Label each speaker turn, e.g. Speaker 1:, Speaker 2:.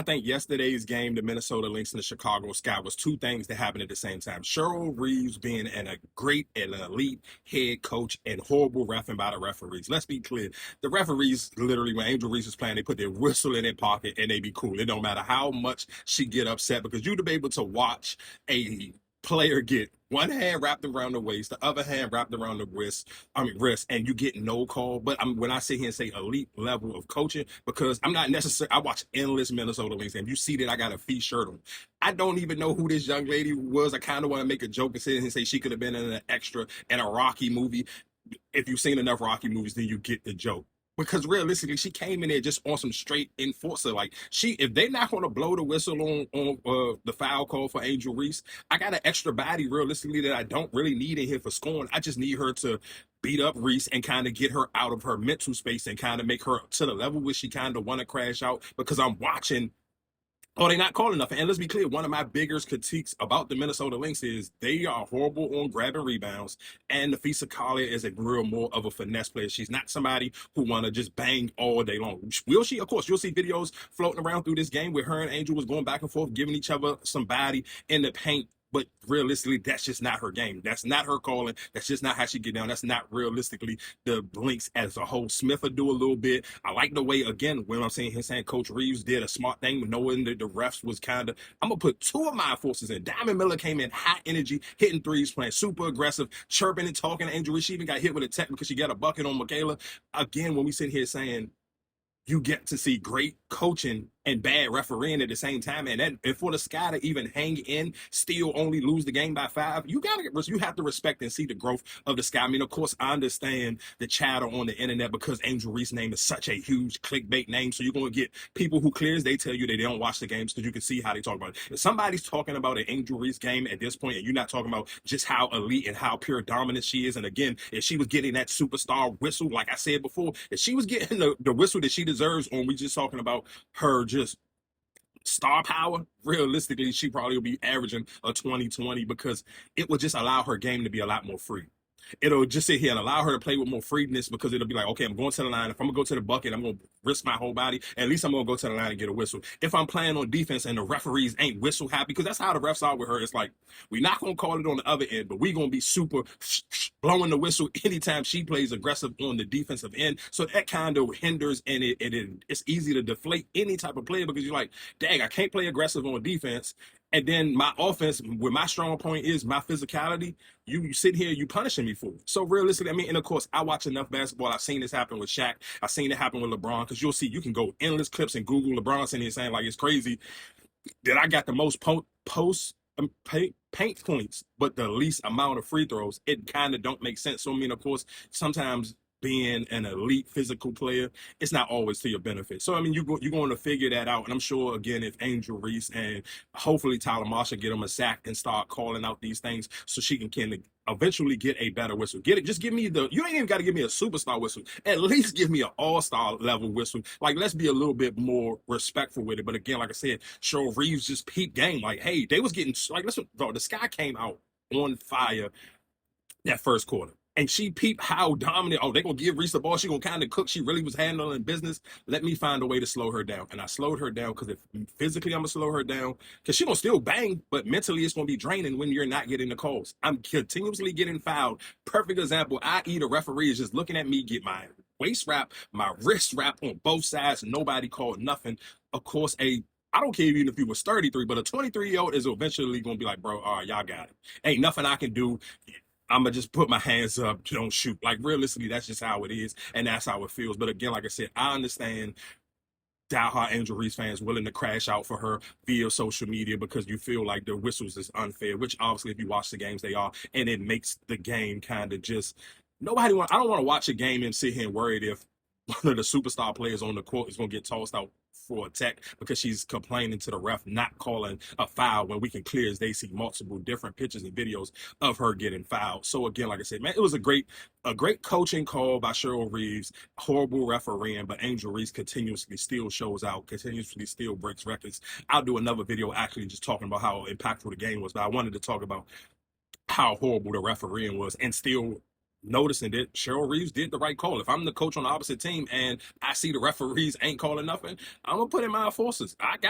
Speaker 1: I think yesterday's game, the Minnesota Lynx and the Chicago Sky, was two things that happened at the same time. Cheryl Reeves being a great and elite head coach and horrible reffing by the referees. Let's be clear. The referees, literally, when Angel Reese was playing, they put their whistle in their pocket and they be cool. It don't matter how much she get upset because you'd be able to watch a player get one hand wrapped around the waist, the other hand wrapped around the wrist, and you get no call. But when I sit here and say elite level of coaching, because I'm not necessarily, I watch endless Minnesota Lynx, and you see that I got a fee shirt on. I don't even know who this young lady was. I kind of want to make a joke and sit and say she could have been in an extra in a Rocky movie. If you've seen enough Rocky movies, then you get the joke. Because realistically, she came in there just on some straight enforcer. Like if they're not going to blow the whistle on the foul call for Angel Reese, I got an extra body realistically that I don't really need in here for scoring. I just need her to beat up Reese and kind of get her out of her mental space and kind of make her to the level where she kind of want to crash out. Because I'm watching. Oh, they're not calling enough. And let's be clear, one of my biggest critiques about the Minnesota Lynx is they are horrible on grabbing rebounds. And Nafisa Collier is a real more of a finesse player. She's not somebody who want to just bang all day long. Will she? Of course, you'll see videos floating around through this game where her and Angel was going back and forth, giving each other some body in the paint. But realistically, that's just not her game. That's not her calling. That's just not how she get down. That's not realistically the Lynx as a whole. Smith will do a little bit. I like the way, again, when I'm saying Coach Reeves did a smart thing knowing that the refs was kind of, I'm going to put two of my forces in. Diamond Miller came in high energy, hitting threes, playing super aggressive, chirping and talking to Angel Reese. She even got hit with a tech because she got a bucket on Michaela. Again, when we sit here saying, you get to see great coaching and bad refereeing at the same time, and for the Sky to even hang in, still only lose the game by 5, you have to respect and see the growth of the Sky. I mean, of course, I understand the chatter on the internet because Angel Reese's name is such a huge clickbait name, so you're going to get people who clears, they tell you they don't watch the games because you can see how they talk about it. If somebody's talking about an Angel Reese game at this point, and you're not talking about just how elite and how pure dominant she is, and again, if she was getting that superstar whistle, like I said before, if she was getting the whistle that she deserves, or we just talking about her just star power, realistically, she probably will be averaging a 20-20 because it would just allow her game to be a lot more free. It'll just sit here and allow her to play with more freeness because it'll be like, okay, I'm going to the line. If I'm going to go to the bucket, I'm going to risk my whole body. At least I'm going to go to the line and get a whistle. If I'm playing on defense and the referees ain't whistle happy, because that's how the refs are with her. It's like, we're not going to call it on the other end, but we're going to be super blowing the whistle anytime she plays aggressive on the defensive end. So that kind of hinders and it's easy to deflate any type of player because you're like, dang, I can't play aggressive on defense. And then my offense, where my strong point is my physicality, you sit here, you punishing me for it. So realistically, I mean, and of course, I watch enough basketball. I've seen this happen with Shaq. I've seen it happen with LeBron because you'll see, you can go endless clips and Google LeBron sitting here saying like it's crazy that I got the most paint points, but the least amount of free throws. It kind of don't make sense. So I mean, of course, sometimes being an elite physical player, it's not always to your benefit. So, I mean, you're going to figure that out. And I'm sure, again, if Angel Reese and hopefully Tyler Marshall get him a sack and start calling out these things so she can eventually get a better whistle. Just give me you ain't even got to give me a superstar whistle. At least give me an all-star level whistle. Like, let's be a little bit more respectful with it. But again, like I said, Cheryl Reeves just peaked game. Like, hey, they was getting, like, listen, bro, the Sky came out on fire that first quarter. And she peeped how dominant. Oh, they're going to give Reese the ball. She's going to kind of cook. She really was handling business. Let me find a way to slow her down. And I slowed her down because if physically I'm going to slow her down, because she's going to still bang, but mentally it's going to be draining when you're not getting the calls. I'm continuously getting fouled. Perfect example. The referee is just looking at me get my waist wrap, my wrist wrap on both sides. Nobody called nothing. Of course, I don't care even if you was 33, but a 23-year-old is eventually going to be like, bro, all right, y'all got it. Ain't nothing I can do. I'm going to just put my hands up, don't shoot. Like, realistically, that's just how it is, and that's how it feels. But again, like I said, I understand diehard Angel Reese fans willing to crash out for her via social media because you feel like the whistles is unfair, which obviously, if you watch the games, they are, and it makes the game kind of just, I don't want to watch a game and sit here and worried if one of the superstar players on the court is going to get tossed out for a tech because she's complaining to the ref not calling a foul when we can clear as they see multiple different pictures and videos of her getting fouled. So again, like I said, man, it was a great coaching call by Cheryl Reeves, horrible refereeing, but Angel Reese continuously still shows out, continuously still breaks records. I'll do another video actually just talking about how impactful the game was, but I wanted to talk about how horrible the refereeing was and still noticing that Cheryl Reeves did the right call. If I'm the coach on the opposite team and I see the referees ain't calling nothing, I'm going to put in my forces. I got